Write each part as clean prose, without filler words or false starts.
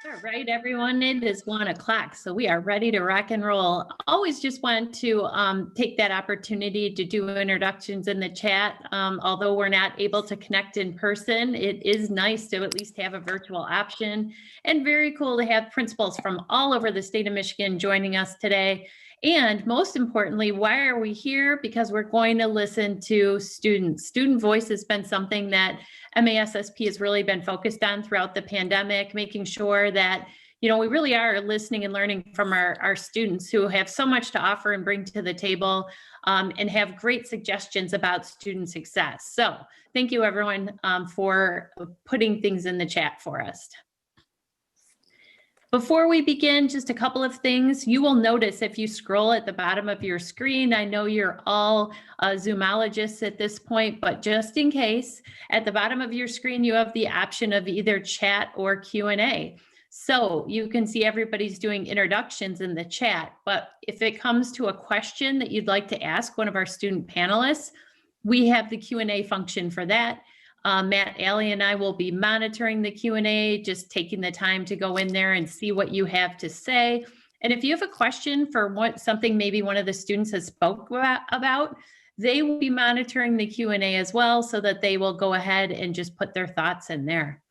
All right, everyone, it is 1:00, so we are ready to rock and roll. Always just want to take that opportunity to do introductions in the chat. Although we're not able to connect in person, it is nice to at least have a virtual option, and very cool to have principals from all over the state of Michigan joining us today. And most importantly, why are we here? Because we're going to listen to students. Student voice has been something that MASSP has really been focused on throughout the pandemic, making sure that, we really are listening and learning from our students who have so much to offer and bring to the table, and have great suggestions about student success. So thank you, everyone, for putting things in the chat for us. Before we begin, just a couple of things. You will notice if you scroll at the bottom of your screen, I know you're all Zoomologists at this point, but just in case, at the bottom of your screen, you have the option of either chat or Q&A. So you can see everybody's doing introductions in the chat, but if it comes to a question that you'd like to ask one of our student panelists, we have the Q&A function for that. Matt, Allie, and I will be monitoring the Q&A, just taking the time to go in there and see what you have to say. And if you have a question for something maybe one of the students has spoke about, they will be monitoring the Q&A as well, so that they will go ahead and just put their thoughts in there.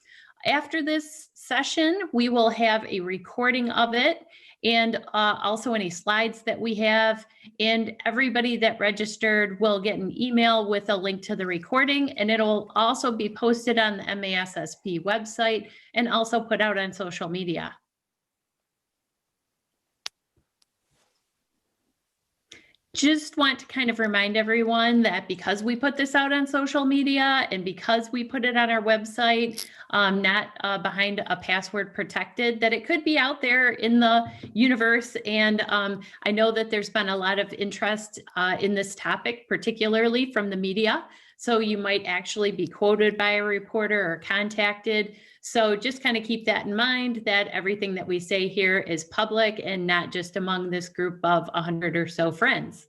After this session, we will have a recording of it, and also any slides that we have, and everybody that registered will get an email with a link to the recording, and it'll also be posted on the MASSP website and also put out on social media. Just want to kind of remind everyone that because we put this out on social media and because we put it on our website, not behind a password protected, that it could be out there in the universe. And I know that there's been a lot of interest in this topic, particularly from the media. So you might actually be quoted by a reporter or contacted. So just kind of keep that in mind, that everything that we say here is public and not just among this group of 100 or so friends.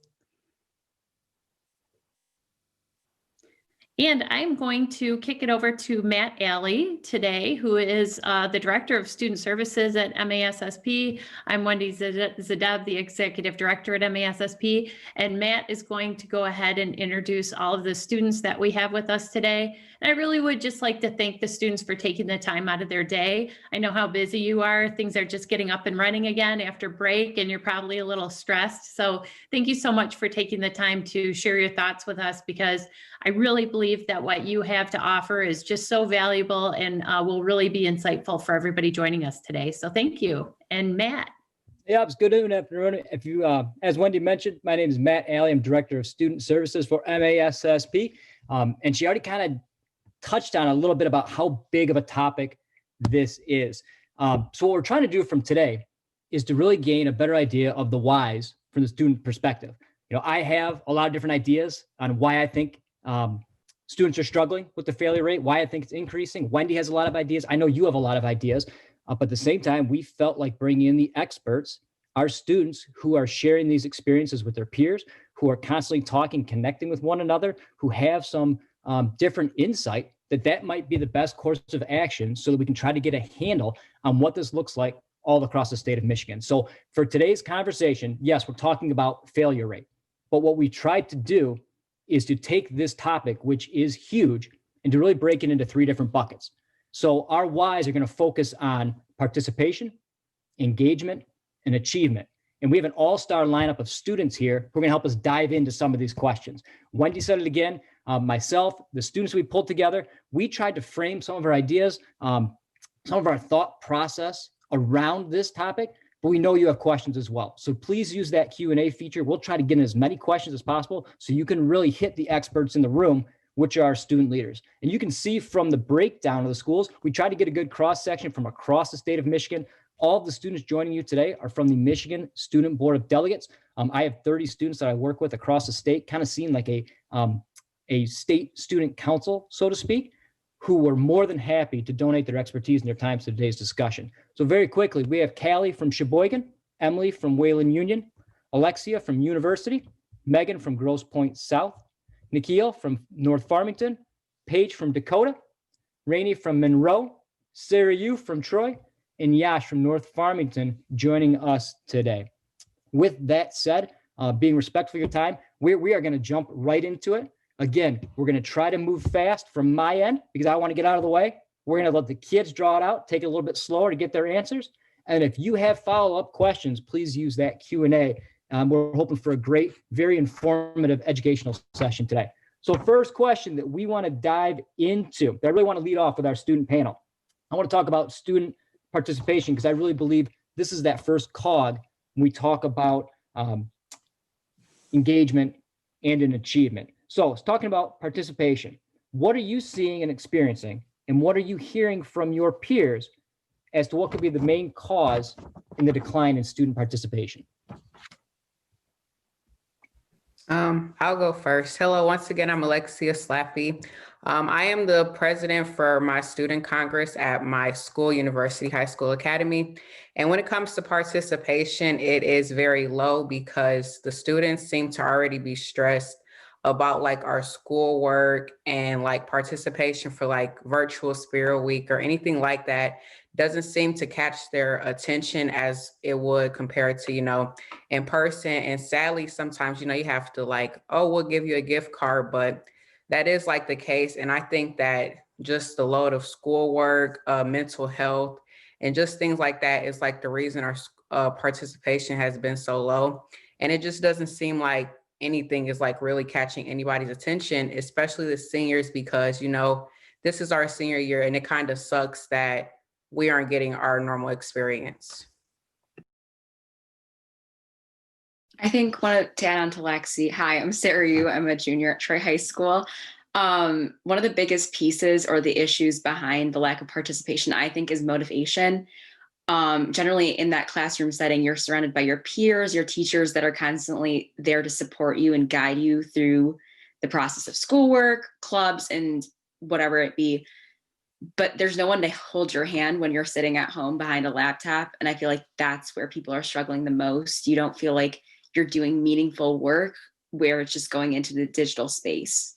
And I'm going to kick it over to Matt Alley today, who is the Director of Student Services at MASSP. I'm Wendy Zadev, the Executive Director at MASSP, and Matt is going to go ahead and introduce all of the students that we have with us today. And I really would just like to thank the students for taking the time out of their day. I know how busy you are. Things are just getting up and running again after break, and you're probably a little stressed. So thank you so much for taking the time to share your thoughts with us, because I really believe that what you have to offer is just so valuable and will really be insightful for everybody joining us today. So thank you. And Matt. Yeah, it's good afternoon. If you, as Wendy mentioned, my name is Matt Alley. I'm Director of Student Services for MASSP. And she already kind of touched on a little bit about how big of a topic this is. So what we're trying to do from today is to really gain a better idea of the whys from the student perspective. I have a lot of different ideas on why I think students are struggling with the failure rate, why I think it's increasing. Wendy has a lot of ideas. I know you have a lot of ideas, but at the same time, we felt like bringing in the experts, our students who are sharing these experiences with their peers, who are constantly talking, connecting with one another, who have some different insight, that might be the best course of action so that we can try to get a handle on what this looks like all across the state of Michigan. So for today's conversation, yes, we're talking about failure rate, but what we tried to do is to take this topic, which is huge, and to really break it into 3 different buckets. So our whys are going to focus on participation, engagement, and achievement. And we have an all-star lineup of students here who are going to help us dive into some of these questions. Wendy said it again, myself, the students we pulled together, we tried to frame some of our ideas, some of our thought process around this topic, but we know you have questions as well. So please use that Q&A feature. We'll try to get in as many questions as possible so you can really hit the experts in the room, which are our student leaders. And you can see from the breakdown of the schools, we tried to get a good cross-section from across the state of Michigan. All of the students joining you today are from the Michigan Student Board of Delegates. I have 30 students that I work with across the state, kind of seeing like a state student council, so to speak, who were more than happy to donate their expertise and their time to today's discussion. So very quickly, we have Callie from Sheboygan, Emily from Wayland Union, Alexia from University, Megan from Grosse Pointe South, Nikhil from North Farmington, Paige from Dakota, Rainey from Monroe, Sarah Yu from Troy, and Yash from North Farmington joining us today. With that said, being respectful of your time, we are going to jump right into it. Again, we're going to try to move fast from my end because I want to get out of the way. We're going to let the kids draw it out, take it a little bit slower to get their answers. And if you have follow-up questions, please use that Q&A. We're hoping for a great, very informative educational session today. So first question that we want to dive into, I really want to lead off with our student panel. I want to talk about student participation because I really believe this is that first cog when we talk about engagement and an achievement. So talking about participation, what are you seeing and experiencing, and what are you hearing from your peers as to what could be the main cause in the decline in student participation? I'll go first. Hello, once again, I'm Alexia Slappy. I am the president for my student congress at my school, University High School Academy. And when it comes to participation, it is very low because the students seem to already be stressed about like our schoolwork, and like participation for like virtual Spirit Week or anything like that doesn't seem to catch their attention as it would compared to, in person. And sadly, sometimes, you have to like, oh, we'll give you a gift card, but that is like the case. And I think that just the load of schoolwork, mental health, and just things like that is like the reason our participation has been so low. And it just doesn't seem like anything is like really catching anybody's attention, especially the seniors, because, this is our senior year and it kind of sucks that we aren't getting our normal experience. I think to add on to Lexi, hi, I'm Sarah Yu. I'm a junior at Troy High School. One of the biggest pieces or the issues behind the lack of participation, I think, is motivation. Generally in that classroom setting, you're surrounded by your peers, your teachers that are constantly there to support you and guide you through the process of schoolwork, clubs, and whatever it be. But there's no one to hold your hand when you're sitting at home behind a laptop. And I feel like that's where people are struggling the most. You don't feel like you're doing meaningful work where it's just going into the digital space.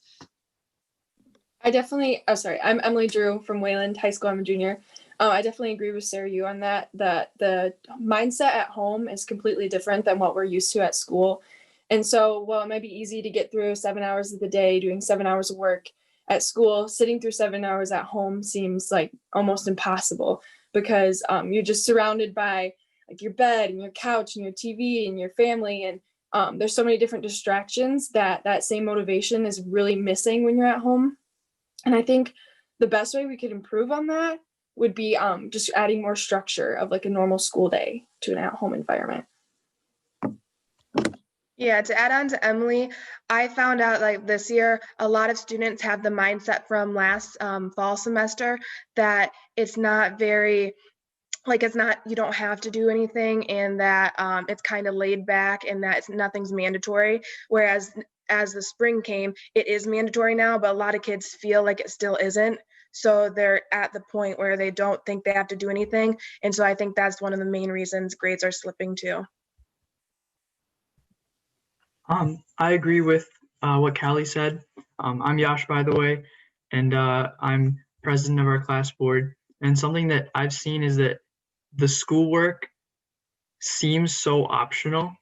I'm Emily Drew from Wayland High School. I'm a junior. I definitely agree with Sarah Yu on that the mindset at home is completely different than what we're used to at school. And so while it might be easy to get through 7 hours of the day, doing 7 hours of work at school, sitting through 7 hours at home seems like almost impossible because you're just surrounded by like your bed and your couch and your TV and your family. And there's so many different distractions that same motivation is really missing when you're at home. And I think the best way we could improve on that would be just adding more structure of like a normal school day to an at-home environment. Yeah, to add on to Emily, I found out like this year, a lot of students have the mindset from last fall semester that it's not very, like you don't have to do anything, and that it's kind of laid back and that nothing's mandatory. Whereas as the spring came, it is mandatory now, but a lot of kids feel like it still isn't. So they're at the point where they don't think they have to do anything. And so I think that's one of the main reasons grades are slipping too. I agree with what Callie said. I'm Yash, by the way, and I'm president of our class board. And something that I've seen is that the schoolwork seems so optional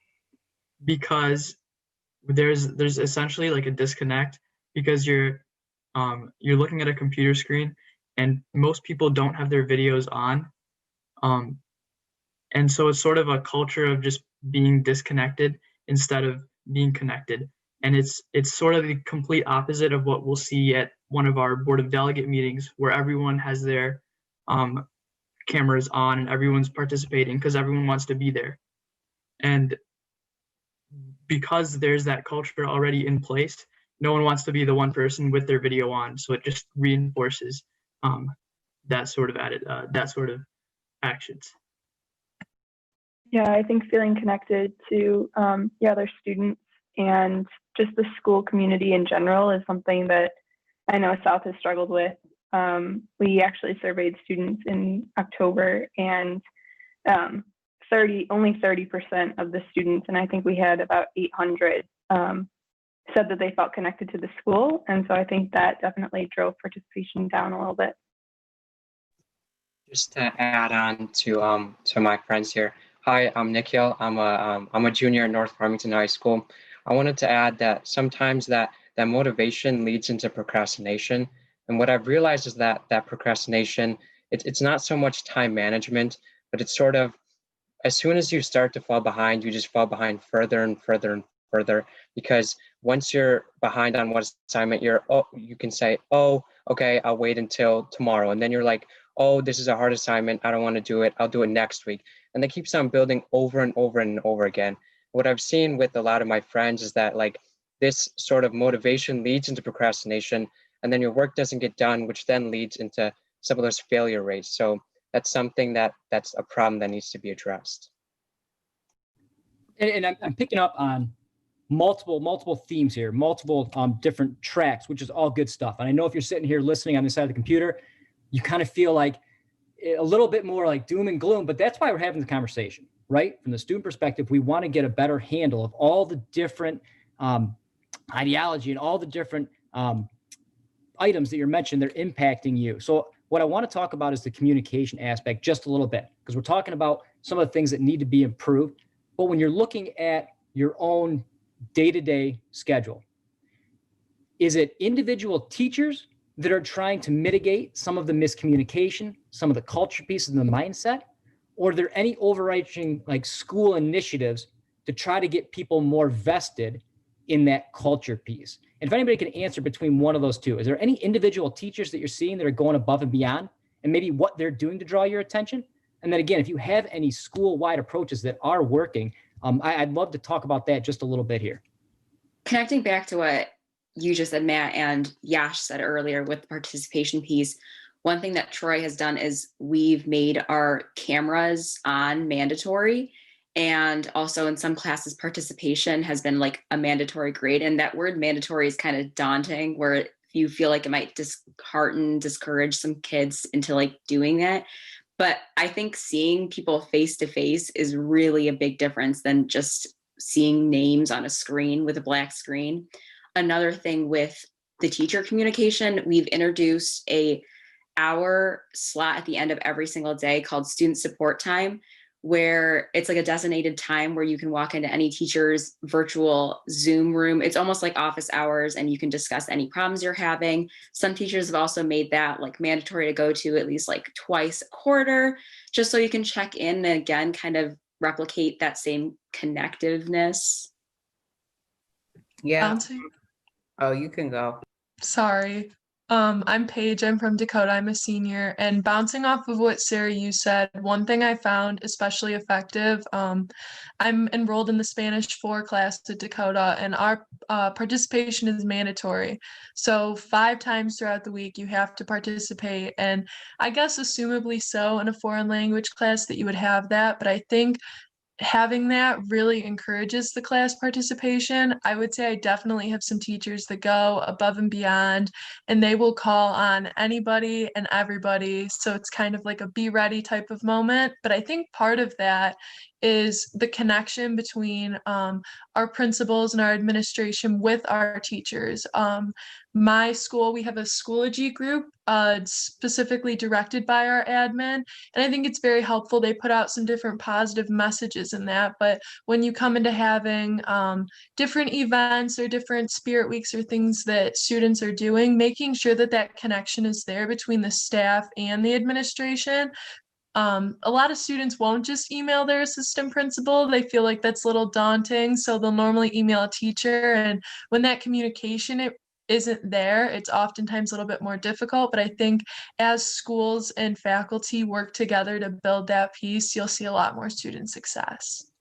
because there's essentially like a disconnect because you're looking at a computer screen and most people don't have their videos on. And so it's sort of a culture of just being disconnected instead of being connected. And it's sort of the complete opposite of what we'll see at one of our board of delegate meetings where everyone has their cameras on and everyone's participating because everyone wants to be there. And because there's that culture already in place, no one wants to be the one person with their video on. So it just reinforces that sort of actions. Yeah, I think feeling connected to other students and just the school community in general is something that I know South has struggled with. We actually surveyed students in October, and only 30% of the students, and I think we had about 800, said that they felt connected to the school. And so I think that definitely drove participation down a little bit. just to add on to my friends here. Hi, I'm Nikhil. I'm a junior at North Farmington High School. I wanted to add that sometimes that motivation leads into procrastination. And what I've realized is that procrastination, it's not so much time management, but it's sort of, as soon as you start to fall behind, you just fall behind further and further and further, because once you're behind on one assignment, you can say, oh, okay, I'll wait until tomorrow. And then you're like, oh, this is a hard assignment. I don't want to do it. I'll do it next week. And that keeps on building over and over and over again. What I've seen with a lot of my friends is that like this sort of motivation leads into procrastination, and then your work doesn't get done, which then leads into some of those failure rates. So that's something that's a problem that needs to be addressed. And I'm picking up on multiple themes here, multiple different tracks, which is all good stuff. And I know if you're sitting here listening on the side of the computer, you kind of feel like a little bit more like doom and gloom, but that's why we're having the conversation, right? From the student perspective, we want to get a better handle of all the different ideology and all the different items that you're mentioning, they're impacting you. So what I want to talk about is the communication aspect just a little bit, because we're talking about some of the things that need to be improved. But when you're looking at your own day-to-day schedule, is it individual teachers that are trying to mitigate some of the miscommunication, some of the culture pieces and the mindset? Or are there any overarching like school initiatives to try to get people more vested in that culture piece? And if anybody can answer between one of those two, is there any individual teachers that you're seeing that are going above and beyond, and maybe what they're doing to draw your attention? And then again, if you have any school-wide approaches that are working, I'd love to talk about that just a little bit here. Connecting back to what you just said, Matt, and Yash said earlier with the participation piece, one thing that Troy has done is we've made our cameras on mandatory. And also in some classes, participation has been like a mandatory grade. And that word mandatory is kind of daunting, where you feel like it might discourage some kids into like doing that. But I think seeing people face to face is really a big difference than just seeing names on a screen with a black screen. Another thing with the teacher communication, we've introduced a hour slot at the end of every single day called student support time, where it's like a designated time where you can walk into any teacher's virtual Zoom room. It's almost like office hours, and you can discuss any problems you're having. Some teachers have also made that like mandatory to go to at least like twice a quarter, just so you can check in and again, kind of replicate that same connectiveness. Yeah. Bouncing. Oh, you can go. Sorry. I'm Paige. I'm from Dakota. I'm a senior. And bouncing off of what Sarah, you said, one thing I found especially effective, I'm enrolled in the Spanish 4 class at Dakota, and our participation is mandatory. So 5 times throughout the week, you have to participate. And I guess assumably so in a foreign language class that you would have that. But I think having that really encourages the class participation. I would say I definitely have some teachers that go above and beyond, and they will call on anybody and everybody. So it's kind of like a be ready type of moment. But I think part of that is the connection between our principals and our administration with our teachers. My school, we have a Schoology group specifically directed by our admin, and I think it's very helpful. They put out some different positive messages in that, but when you come into having different events or different spirit weeks or things that students are doing, making sure that that connection is there between the staff and the administration. A lot of students won't just email their assistant principal. They feel like that's a little daunting, so they'll normally email a teacher, and when that communication isn't there, it's oftentimes a little bit more difficult. But I think as schools and faculty work together to build that piece, you'll see a lot more student success.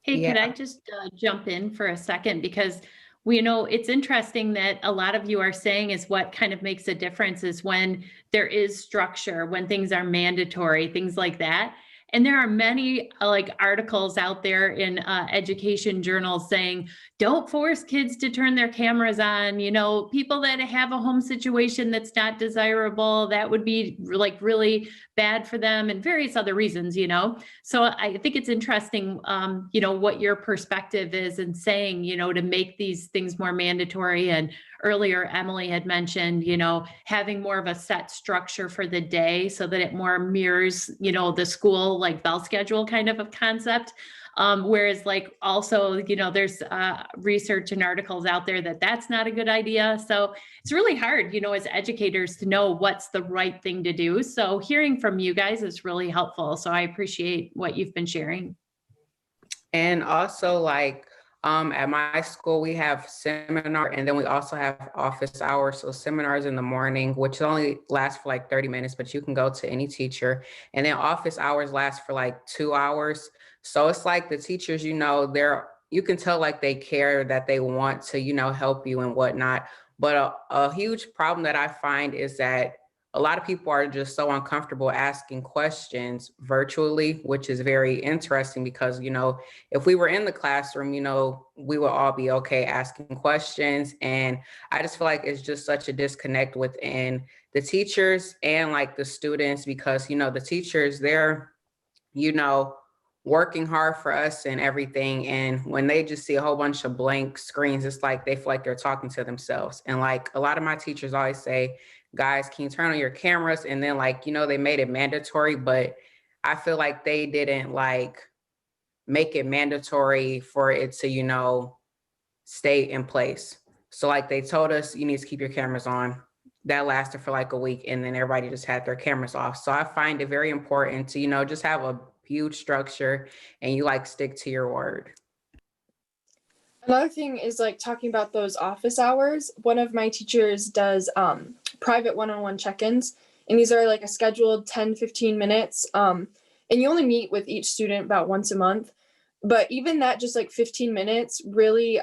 Hey, could I just jump in for a second? Because it's interesting that a lot of you are saying is what kind of makes a difference is when there is structure, when things are mandatory, things like that. And there are many like articles out there in education journals saying, don't force kids to turn their cameras on. You know, people that have a home situation that's not desirable, that would be like really bad for them, and various other reasons, you know. So I think it's interesting, you know, what your perspective is in saying, you know, to make these things more mandatory. And earlier, Emily had mentioned, you know, having more of a set structure for the day so that it more mirrors, you know, the school like bell schedule kind of a concept. Whereas like also, you know, there's research and articles out there that that's not a good idea. So it's really hard, you know, as educators to know what's the right thing to do. So hearing from you guys is really helpful. So I appreciate what you've been sharing. And also like at my school, we have seminar, and then we also have office hours. So seminars in the morning, which only last for like 30 minutes, but you can go to any teacher. And then office hours last for like 2 hours. So it's like the teachers, you know, you can tell like they care, that they want to, you know, help you and whatnot. But a huge problem that I find is that a lot of people are just so uncomfortable asking questions virtually, which is very interesting because, you know, if we were in the classroom, you know, we would all be okay asking questions. And I just feel like it's just such a disconnect within the teachers and like the students, because, you know, the teachers, they're, you know, working hard for us and everything. And when they just see a whole bunch of blank screens, it's like they feel like they're talking to themselves. And like a lot of my teachers always say, guys, can you turn on your cameras? And then like, you know, they made it mandatory, but I feel like they didn't like make it mandatory for it to, you know, stay in place. So like they told us you need to keep your cameras on. That lasted for like a week, and then everybody just had their cameras off. So I find it very important to, you know, just have a huge structure and you like stick to your word. Another thing is like talking about those office hours. One of my teachers does private one-on-one check-ins, and these are like a scheduled 10-15 minutes. And you only meet with each student about once a month. But even that, just like 15 minutes really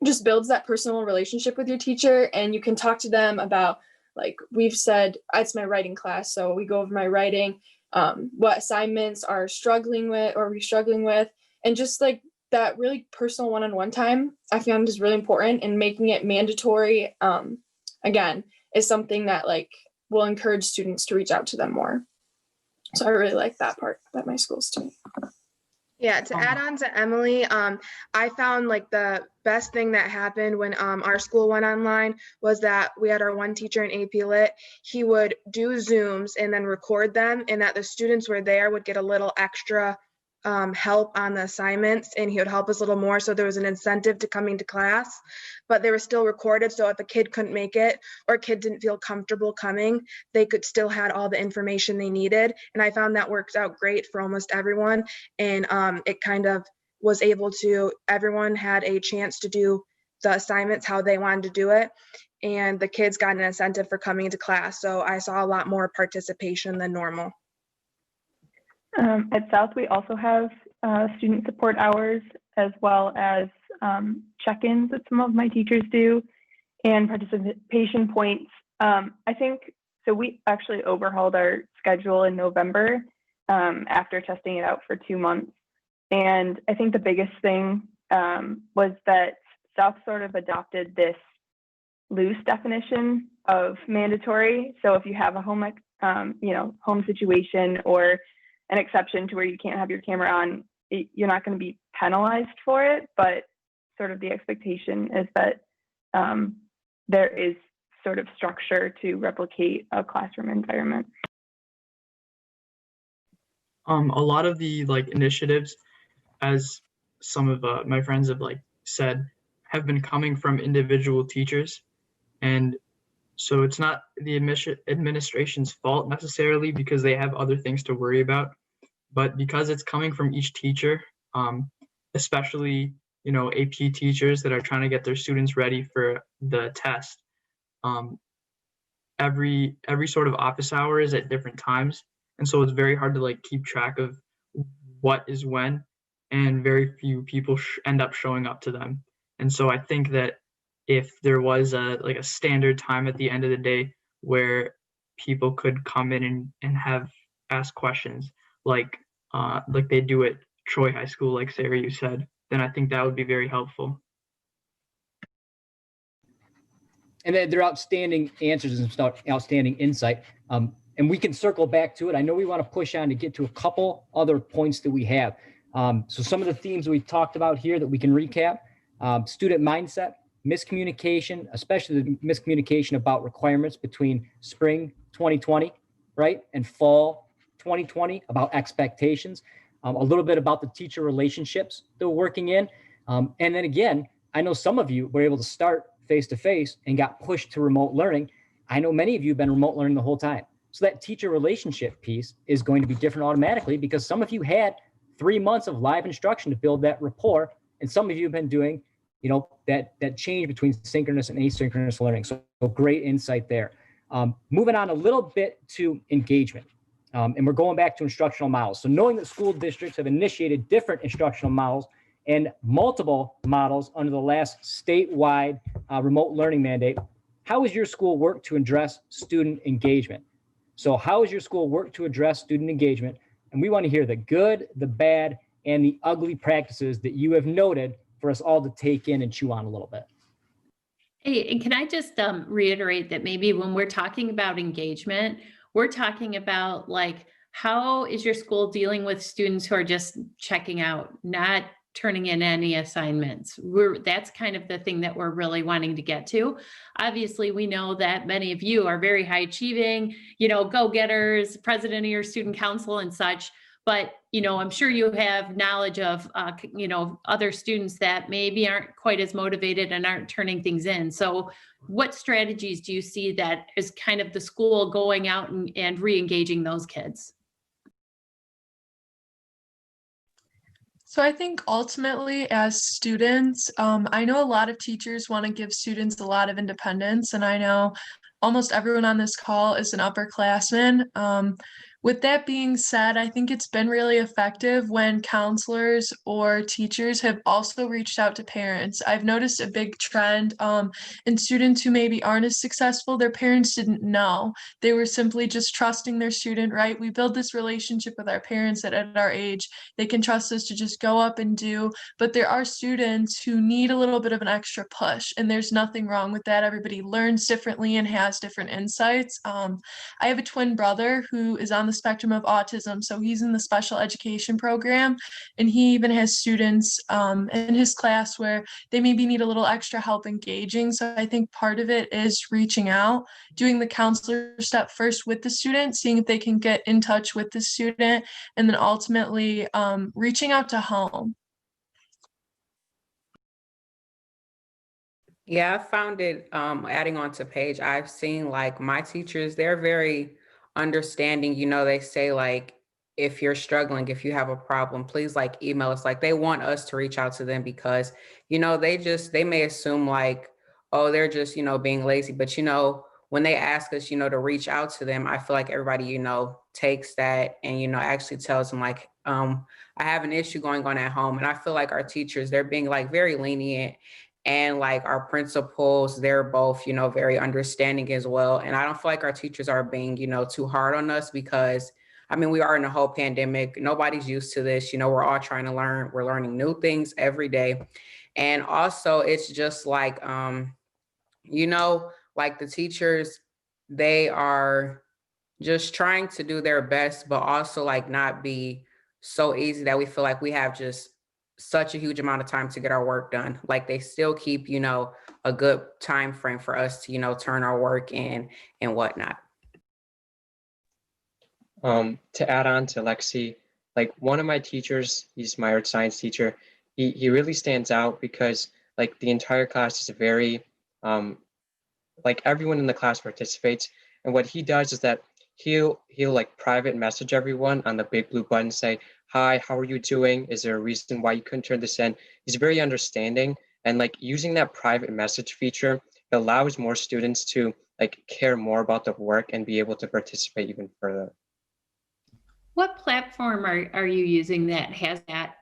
just builds that personal relationship with your teacher, and you can talk to them about, like we've said, it's my writing class, so we go over my writing, what assignments are struggling with or we're struggling with, and just like that really personal one-on-one time I found is really important, and making it mandatory again is something that like will encourage students to reach out to them more. So I really like that part that my school's doing. Yeah, to add on to Emily, I found like the best thing that happened when our school went online was that we had our one teacher in AP Lit. He would do Zooms and then record them, and that the students were there would get a little extra help on the assignments, and he would help us a little more. So there was an incentive to coming to class, but they were still recorded. So if a kid couldn't make it or a kid didn't feel comfortable coming, they could still had all the information they needed. And I found that works out great for almost everyone. And it kind of was able to, everyone had a chance to do the assignments how they wanted to do it. And the kids got an incentive for coming to class. So I saw a lot more participation than normal. At South, we also have student support hours, as well as check-ins that some of my teachers do, and participation points. I think, so we actually overhauled our schedule in November after testing it out for 2 months. And I think the biggest thing was that South sort of adopted this loose definition of mandatory. So if you have a home, home situation or an exception to where you can't have your camera on, you're not going to be penalized for it, but sort of the expectation is that there is sort of structure to replicate a classroom environment. A lot of the like initiatives, as some of my friends have like said, have been coming from individual teachers, and so it's not the administration's fault necessarily, because they have other things to worry about, but because it's coming from each teacher, especially, you know, AP teachers that are trying to get their students ready for the test. Every sort of office hour is at different times, and so it's very hard to like keep track of what is when, and very few people end up showing up to them. And so I think that if there was a standard time at the end of the day where people could come in and ask questions, like they do at Troy High School, like Sarah, you said, then I think that would be very helpful. And they're outstanding answers and outstanding insight. And we can circle back to it. I know we want to push on to get to a couple other points that we have. So some of the themes we talked about here that we can recap: student mindset, miscommunication, especially the miscommunication about requirements between spring 2020, right, and fall 2020 about expectations. A little bit about the teacher relationships that we're working in. And then again, I know some of you were able to start face-to-face and got pushed to remote learning. I know many of you have been remote learning the whole time. So that teacher relationship piece is going to be different automatically because some of you had 3 months of live instruction to build that rapport. And some of you have been doing, that change between synchronous and asynchronous learning. So great insight there. Moving on a little bit to engagement. And we're going back to instructional models. So knowing that school districts have initiated different instructional models and multiple models under the last statewide remote learning mandate, how has your school worked to address student engagement? So how has your school worked to address student engagement? And we want to hear the good, the bad, and the ugly practices that you have noted for us all to take in and chew on a little bit. Hey, and can I just reiterate that maybe when we're talking about engagement, we're talking about like, how is your school dealing with students who are just checking out, not turning in any assignments? That's kind of the thing that we're really wanting to get to. Obviously, we know that many of you are very high achieving, go-getters, president of your student council and such. But, I'm sure you have knowledge of, other students that maybe aren't quite as motivated and aren't turning things in. So what strategies do you see that is kind of the school going out and re-engaging those kids? So I think ultimately as students, I know a lot of teachers want to give students a lot of independence, and I know almost everyone on this call is an upperclassman. With that being said, I think it's been really effective when counselors or teachers have also reached out to parents. I've noticed a big trend in students who maybe aren't as successful. Their parents didn't know. They were simply just trusting their student, right? We build this relationship with our parents that at our age, they can trust us to just go up and do. But there are students who need a little bit of an extra push, and there's nothing wrong with that. Everybody learns differently and has different insights. I have a twin brother who is on the spectrum of autism, so he's in the special education program, and he even has students in his class where they maybe need a little extra help engaging. So I think part of it is reaching out, doing the counselor step first with the student, seeing if they can get in touch with the student, and then ultimately reaching out to home. Yeah, I found it, adding on to Paige, I've seen like my teachers, they're very understanding. They say like, if you're struggling, if you have a problem, please like email us. Like they want us to reach out to them because, they may assume like, oh, they're just, being lazy. But, when they ask us, to reach out to them, I feel like everybody, takes that and, actually tells them like, I have an issue going on at home. And I feel like our teachers, they're being like very lenient. And like our principals, they're both, very understanding as well. And I don't feel like our teachers are being, too hard on us because, we are in a whole pandemic. Nobody's used to this. We're all trying to learn. We're learning new things every day. And also it's just like, like the teachers, they are just trying to do their best, but also like not be so easy that we feel like we have just such a huge amount of time to get our work done. Like they still keep, a good time frame for us to, turn our work in and whatnot. To add on to Lexi, like one of my teachers, he's my earth science teacher. He really stands out because like the entire class is very, like everyone in the class participates. And what he does is that he'll like private message everyone on the big blue button, say, hi, how are you doing? Is there a reason why you couldn't turn this in? He's very understanding, and like using that private message feature, it allows more students to like care more about the work and be able to participate even further. What platform are you using that has that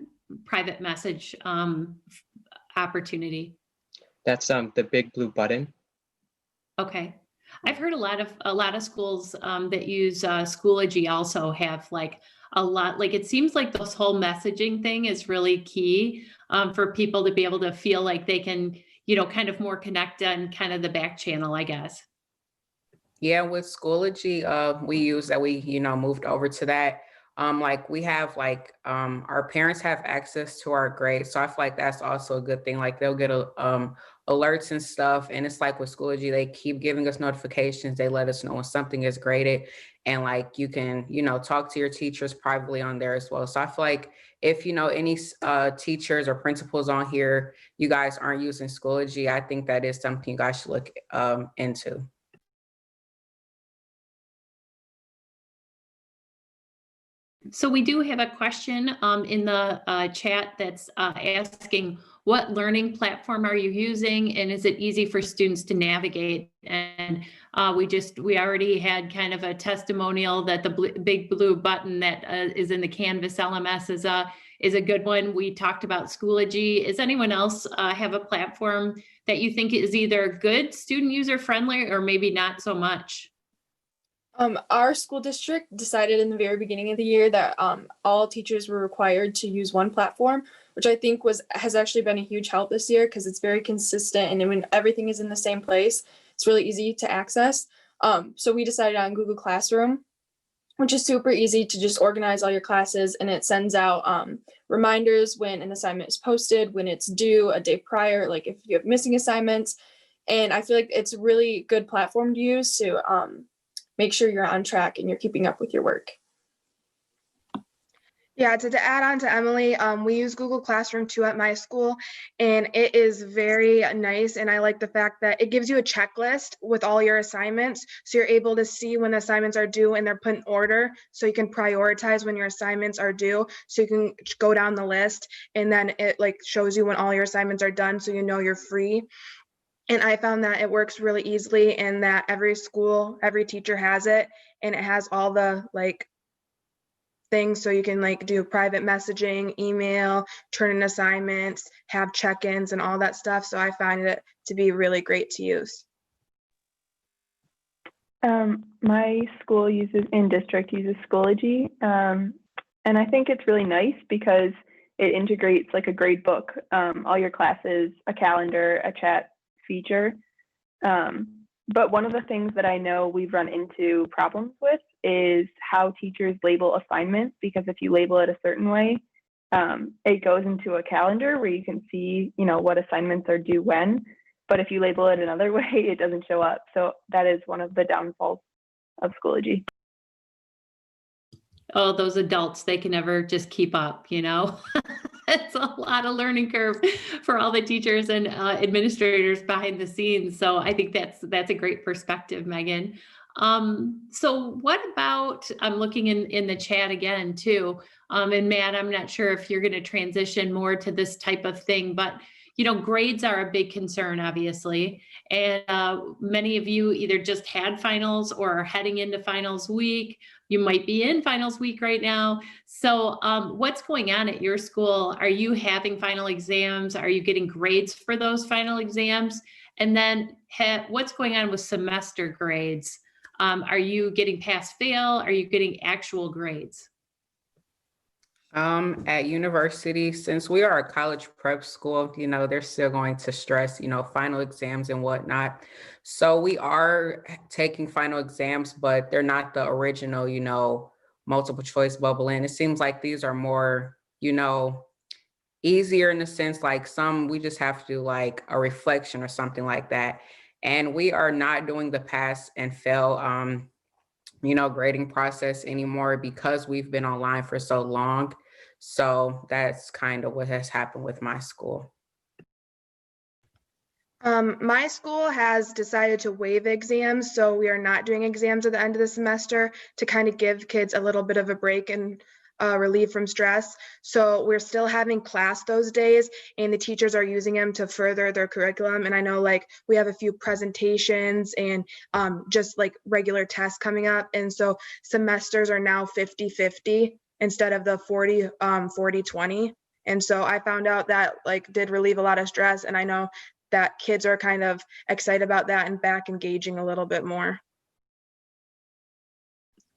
private message opportunity? That's the big blue button. Okay. I've heard a lot of schools that use Schoology also have like a lot, like it seems like this whole messaging thing is really key for people to be able to feel like they can, kind of more connect on kind of the back channel, I guess. Yeah, with Schoology, we use that. We moved over to that. Like we have our parents have access to our grades, so I feel like that's also a good thing. Like they'll get alerts and stuff, and it's like with Schoology, they keep giving us notifications. They let us know when something is graded, and like you can talk to your teachers privately on there as well. So I feel like if any teachers or principals on here, you guys aren't using Schoology, I think that is something you guys should look into. So we do have a question in the chat that's asking, what learning platform are you using, and is it easy for students to navigate? And we already had kind of a testimonial that the big blue button that is in the Canvas LMS is a good one. We talked about Schoology. Does anyone else have a platform that you think is either good, student user friendly, or maybe not so much? Our school district decided in the very beginning of the year that all teachers were required to use one platform, which I think has actually been a huge help this year because it's very consistent, and when everything is in the same place, it's really easy to access. So we decided on Google Classroom, which is super easy to just organize all your classes, and it sends out reminders when an assignment is posted, when it's due a day prior, like if you have missing assignments. And I feel like it's a really good platform to use to make sure you're on track and you're keeping up with your work. Yeah, to add on to Emily, we use Google Classroom too at my school, and it is very nice. And I like the fact that it gives you a checklist with all your assignments. So you're able to see when the assignments are due and they're put in order. So you can prioritize when your assignments are due. So you can go down the list, and then it like shows you when all your assignments are done, so you know you're free. And I found that it works really easily, and that every school, every teacher has it, and it has all the like things, so you can like do private messaging, email, turn in assignments, have check-ins and all that stuff. So I find it to be really great to use. My school in district uses Schoology, and I think it's really nice because it integrates like a grade book, all your classes, a calendar, a chat feature. But one of the things that I know we've run into problems with is how teachers label assignments, because if you label it a certain way, it goes into a calendar where you can see, what assignments are due when. But if you label it another way, it doesn't show up. So that is one of the downfalls of Schoology. Oh, those adults, they can never just keep up, It's a lot of learning curve for all the teachers and administrators behind the scenes. So I think that's a great perspective, Megan. So what about, I'm looking in the chat again too, and Matt, I'm not sure if you're going to transition more to this type of thing, but grades are a big concern, obviously. And many of you either just had finals or are heading into finals week. You might be in finals week right now. So what's going on at your school? Are you having final exams? Are you getting grades for those final exams? And then what's going on with semester grades? Are you getting pass fail? Are you getting actual grades? At university, since we are a college prep school, they're still going to stress, final exams and whatnot. So we are taking final exams, but they're not the original, multiple choice bubble in. It seems like these are more, easier in the sense, like some, we just have to do like a reflection or something like that. And we are not doing the pass and fail, grading process anymore because we've been online for so long. So that's kind of what has happened with my school. My school has decided to waive exams, so we are not doing exams at the end of the semester to kind of give kids a little bit of a break and relieve from stress. So we're still having class those days, and the teachers are using them to further their curriculum. And I know like we have a few presentations and just like regular tests coming up. And so semesters are now 50-50 instead of the 40-20. And so I found out that like did relieve a lot of stress. And I know that kids are kind of excited about that and back engaging a little bit more.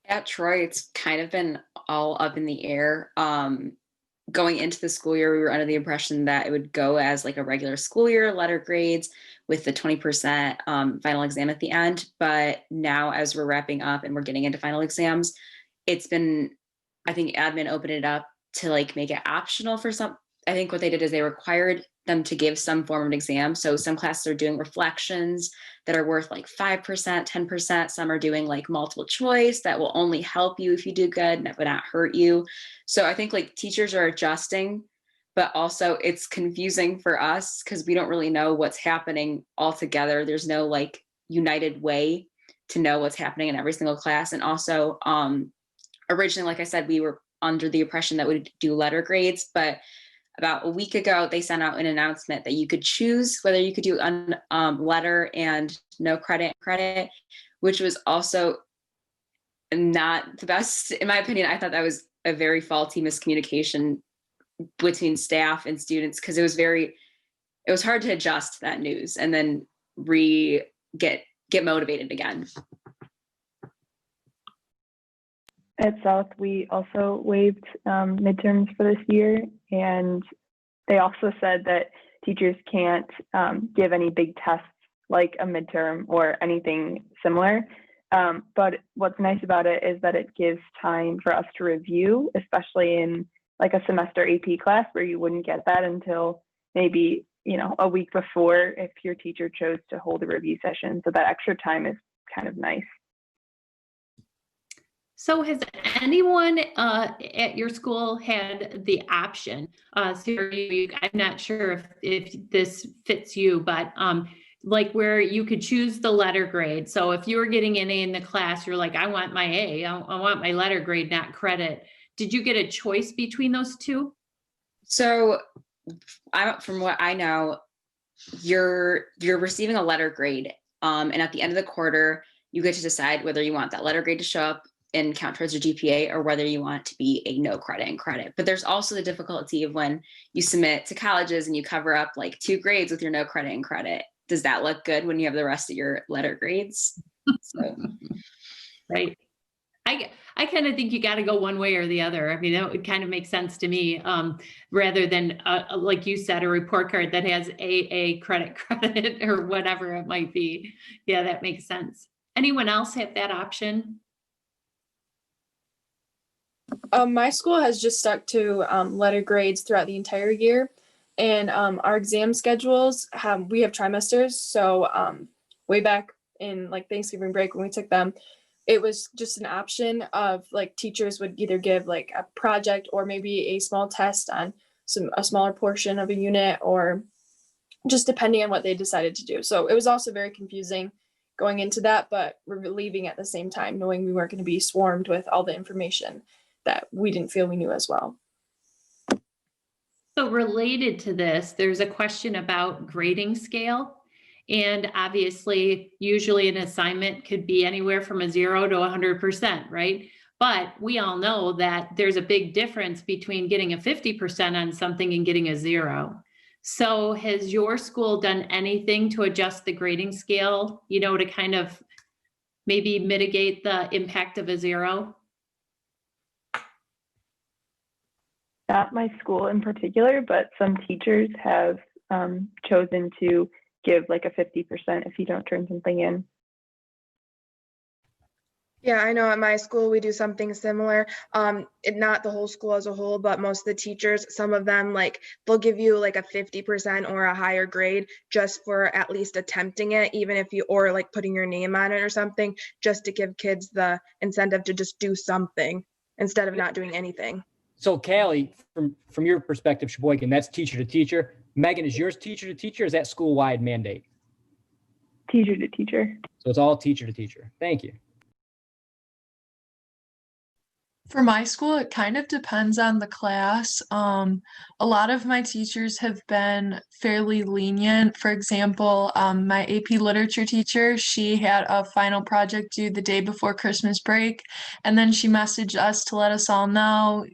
At Troy, it's kind of been all up in the air. Going into the school year, we were under the impression that it would go as like a regular school year, letter grades with the 20% final exam at the end. But now as we're wrapping up and we're getting into final exams, it's been, I think admin opened it up to like make it optional for some. I think what they did is they required them to give some form of an exam. So some classes are doing reflections that are worth like 5%, 10%. Some are doing like multiple choice that will only help you if you do good and that would not hurt you. So I think like teachers are adjusting, but also it's confusing for us because we don't really know what's happening altogether. There's no like united way to know what's happening in every single class. And also originally, like I said, we were under the impression that we'd do letter grades, but about a week ago, they sent out an announcement that you could choose whether you could do letter and no credit, which was also not the best, in my opinion. I thought that was a very faulty miscommunication between staff and students because it was hard to adjust to that news and then get motivated again. At South, we also waived midterms for this year, and they also said that teachers can't give any big tests like a midterm or anything similar. But what's nice about it is that it gives time for us to review, especially in like a semester AP class where you wouldn't get that until maybe, a week before if your teacher chose to hold a review session. So that extra time is kind of nice. So has anyone at your school had the option? Sarah, I'm not sure if this fits you, but like where you could choose the letter grade. So if you were getting an A in the class, you're like, I want my A, I want my letter grade, not credit. Did you get a choice between those two? So from what I know, you're receiving a letter grade. And at the end of the quarter, you get to decide whether you want that letter grade to show up and count towards your GPA or whether you want it to be a no credit and credit. But there's also the difficulty of when you submit to colleges and you cover up like 2 grades with your no credit and credit. Does that look good when you have the rest of your letter grades? So. Right. I kind of think you got to go one way or the other. I mean, that would kind of make sense to me, rather than like you said, a report card that has a credit or whatever it might be. Yeah, that makes sense. Anyone else have that option? My school has just stuck to letter grades throughout the entire year, and our exam schedules we have trimesters. So way back in like Thanksgiving break when we took them, it was just an option of like teachers would either give like a project or maybe a small test on a smaller portion of a unit, or just depending on what they decided to do. So it was also very confusing going into that, but we're relieving at the same time, knowing we weren't going to be swarmed with all the information that we didn't feel we knew as well. So related to this, there's a question about grading scale. And obviously, usually an assignment could be anywhere from a 0 to 100%, right? But we all know that there's a big difference between getting a 50% on something and getting a 0. So has your school done anything to adjust the grading scale, to kind of maybe mitigate the impact of a 0? Not my school in particular, but some teachers have chosen to give like a 50% if you don't turn something in. Yeah, I know at my school we do something similar. Not the whole school as a whole, but most of the teachers, some of them they'll give you like a 50% or a higher grade just for at least attempting it, even if or like putting your name on it or something, just to give kids the incentive to just do something instead of not doing anything. So Callie, from your perspective, Sheboygan, that's teacher to teacher. Megan, is yours teacher to teacher, or is that school-wide mandate? Teacher to teacher. So it's all teacher to teacher. Thank you. For my school, it kind of depends on the class. A lot of my teachers have been fairly lenient. For example, my AP literature teacher, she had a final project due the day before Christmas break, and then she messaged us to let us all know,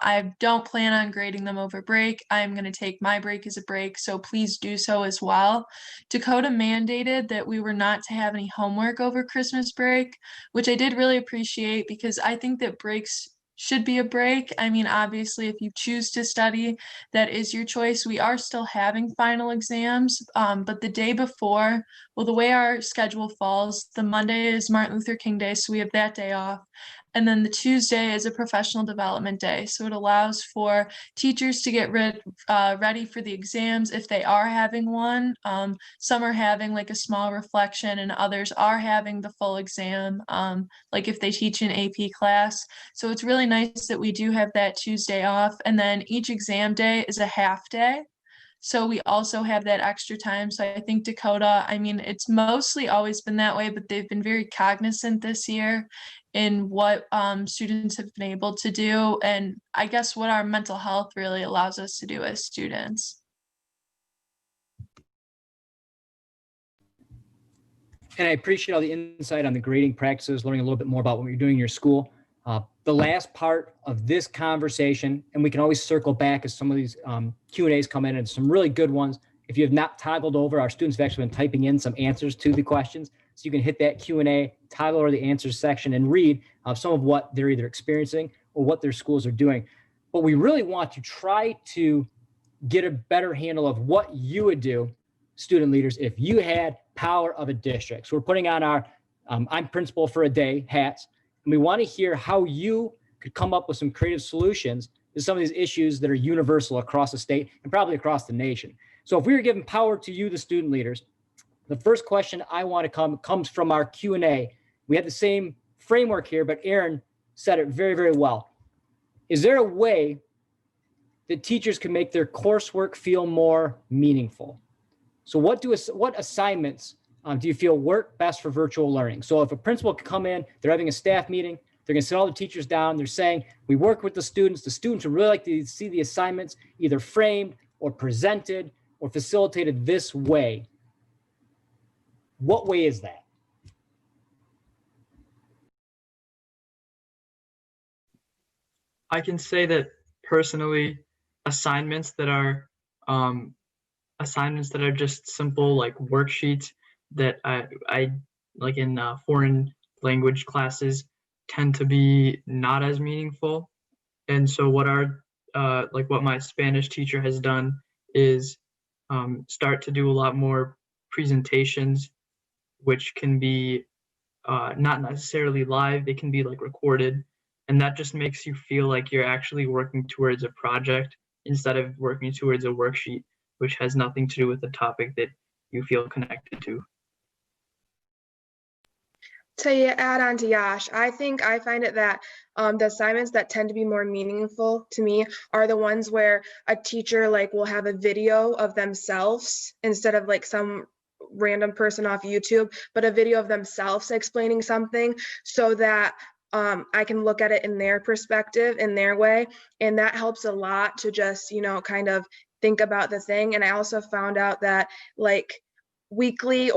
I don't plan on grading them over break. I'm going to take my break as a break, so please do so as well. Dakota mandated that we were not to have any homework over Christmas break, which I did really appreciate because I think that breaks should be a break. I mean, obviously, if you choose to study, that is your choice. We are still having final exams, but the day before, well, the way our schedule falls, the Monday is Martin Luther King Day, so we have that day off. And then the Tuesday is a professional development day. So it allows for teachers to get ready for the exams if they are having one. Some are having like a small reflection and others are having the full exam, like if they teach an AP class. So it's really nice that we do have that Tuesday off. And then each exam day is a half day. So we also have that extra time. So I think Dakota, I mean, it's mostly always been that way, but they've been very cognizant this year in what students have been able to do. And I guess what our mental health really allows us to do as students. And I appreciate all the insight on the grading practices, learning a little bit more about what you're doing in your school. The last part of this conversation, and we can always circle back as some of these Q&As come in, and some really good ones. If you have not toggled over, our students have actually been typing in some answers to the questions. So you can hit that Q&A, toggle over the answers section, and read some of what they're either experiencing or what their schools are doing. But we really want to try to get a better handle of what you would do, student leaders, if you had power of a district. So we're putting on our I'm principal for a day hats, and we want to hear how you could come up with some creative solutions to some of these issues that are universal across the state and probably across the nation. So if we were giving power to you, the student leaders, the first question I want to comes from our Q&A. We had the same framework here, but Aaron said it very, very well. Is there a way that teachers can make their coursework feel more meaningful? So what assignments do you feel work best for virtual learning? So if a principal can come in, they're having a staff meeting, they're going to sit all the teachers down, they're saying, we work with the students would really like to see the assignments either framed or presented or facilitated this way. What way is that? I can say that personally, assignments that are just simple, like worksheets that I like in foreign language classes tend to be not as meaningful. And so what what my Spanish teacher has done is start to do a lot more presentations, which can be not necessarily live, they can be like recorded. And that just makes you feel like you're actually working towards a project instead of working towards a worksheet, which has nothing to do with the topic that you feel connected to. To add on to Yash, I think I find it that the assignments that tend to be more meaningful to me are the ones where a teacher will have a video of themselves instead of some random person off YouTube, but a video of themselves explaining something so that I can look at it in their perspective, in their way. And that helps a lot to just, kind of think about the thing. And I also found out that weekly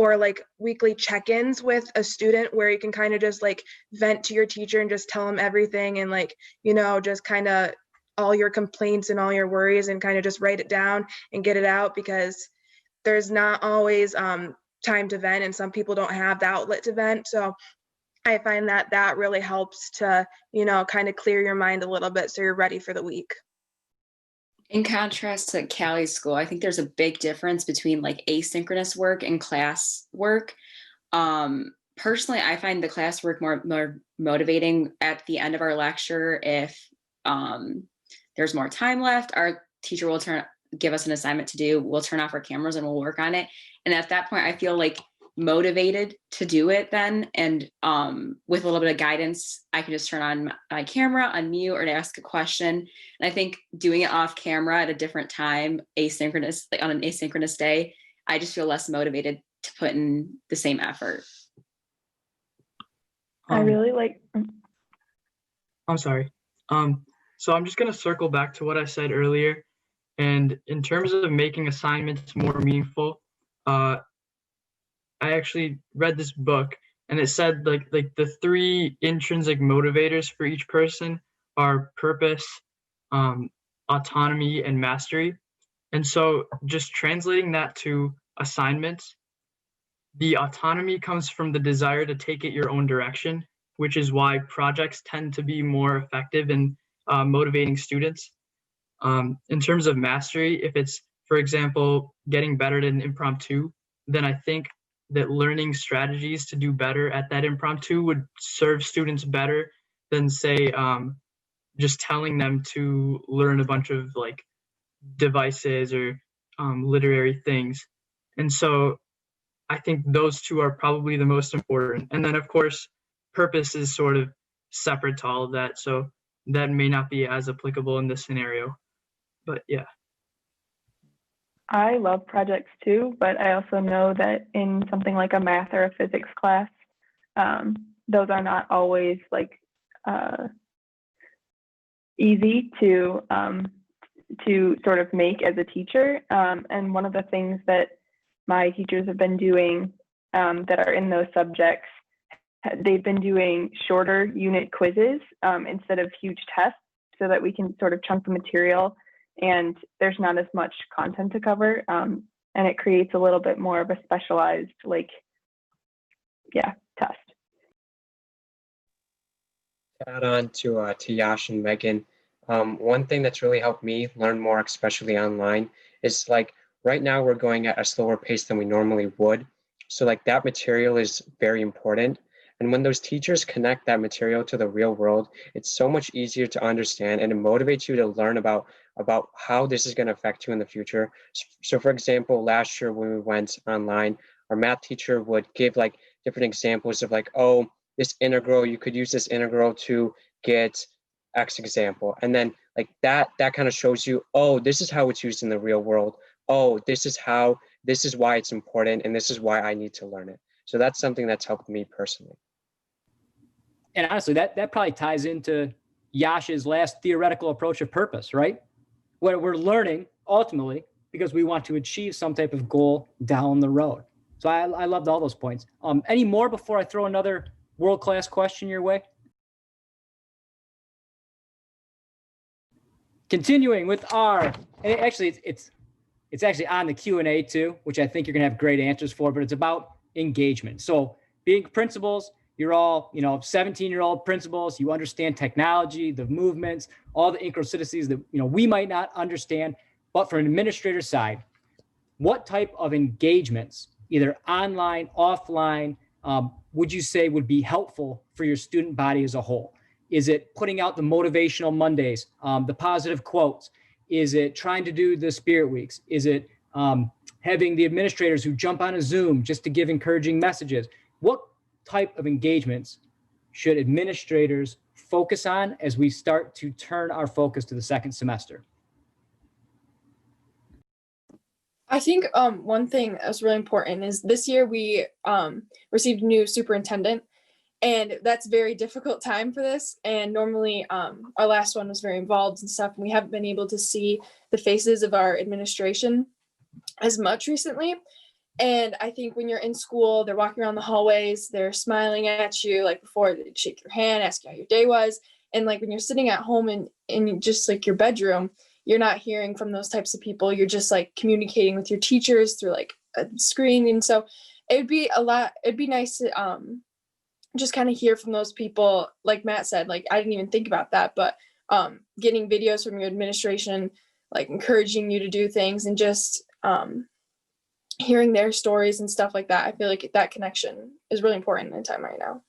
check-ins with a student where you can kind of just vent to your teacher and just tell them everything and just kind of all your complaints and all your worries and kind of just write it down and get it out, because there's not always time to vent and some people don't have the outlet to vent. So I find that really helps to, kind of clear your mind a little bit so you're ready for the week. In contrast to Callie's school, I think there's a big difference between asynchronous work and class work. Personally, I find the class work more motivating at the end of our lecture. If there's more time left, our teacher will give us an assignment to do. We'll turn off our cameras and we'll work on it. And at that point, I feel motivated to do it then. And with a little bit of guidance, I can just turn on my camera, unmute, or to ask a question. And I think doing it off camera at a different time, asynchronous, on an asynchronous day, I just feel less motivated to put in the same effort. I really like. I'm sorry. So I'm just going to circle back to what I said earlier. And in terms of making assignments more meaningful, I actually read this book and it said like the three intrinsic motivators for each person are purpose, autonomy, and mastery. And so just translating that to assignments, the autonomy comes from the desire to take it your own direction, which is why projects tend to be more effective in motivating students. In terms of mastery, if it's, for example, getting better at an impromptu, then I think that learning strategies to do better at that impromptu would serve students better than, say, just telling them to learn a bunch of like devices or literary things. And so I think those two are probably the most important. And then, of course, purpose is sort of separate to all of that. So that may not be as applicable in this scenario. But yeah. I love projects too, but I also know that in something like a math or a physics class, those are not always like easy to sort of make as a teacher. And one of the things that my teachers have been doing that are in those subjects, they've been doing shorter unit quizzes instead of huge tests so that we can sort of chunk the material and there's not as much content to cover. And it creates a little bit more of a specialized, test. To add on to Yash and Megan, one thing that's really helped me learn more, especially online, is like right now we're going at a slower pace than we normally would. So like that material is very important. And when those teachers connect that material to the real world, it's so much easier to understand and it motivates you to learn about how this is going to affect you in the future. So for example, last year when we went online, our math teacher would give like different examples of like, oh, this integral, you could use this integral to get X example. And then like that kind of shows you, oh, this is how it's used in the real world. Oh, this is why it's important. And this is why I need to learn it. So that's something that's helped me personally. And honestly, that probably ties into Yash's last theoretical approach of purpose, right? Where we're learning ultimately because we want to achieve some type of goal down the road. So I loved all those points. Any more before I throw another world-class question your way? Continuing with and actually it's actually on the Q&A too, which I think you're gonna have great answers for, but it's about engagement. So being principals, you're all, 17-year-old principals, you understand technology, the movements, all the intricacies that, we might not understand, but from an administrator side, what type of engagements, either online, offline, would you say would be helpful for your student body as a whole? Is it putting out the motivational Mondays, the positive quotes? Is it trying to do the spirit weeks? Is it having the administrators who jump on a Zoom just to give encouraging messages? What type of engagements should administrators focus on as we start to turn our focus to the second semester? I think one thing that's really important is this year we received a new superintendent, and that's a very difficult time for this. And normally our last one was very involved and stuff, and we haven't been able to see the faces of our administration as much recently. And I think when you're in school, they're walking around the hallways, they're smiling at you like before, they shake your hand, ask you how your day was. And like when you're sitting at home in just like your bedroom, you're not hearing from those types of people. You're just like communicating with your teachers through like a screen. And so it'd be nice to just kind of hear from those people. Like Matt said, like I didn't even think about that, but getting videos from your administration, like encouraging you to do things and just hearing their stories and stuff like that. I feel like that connection is really important in time right now.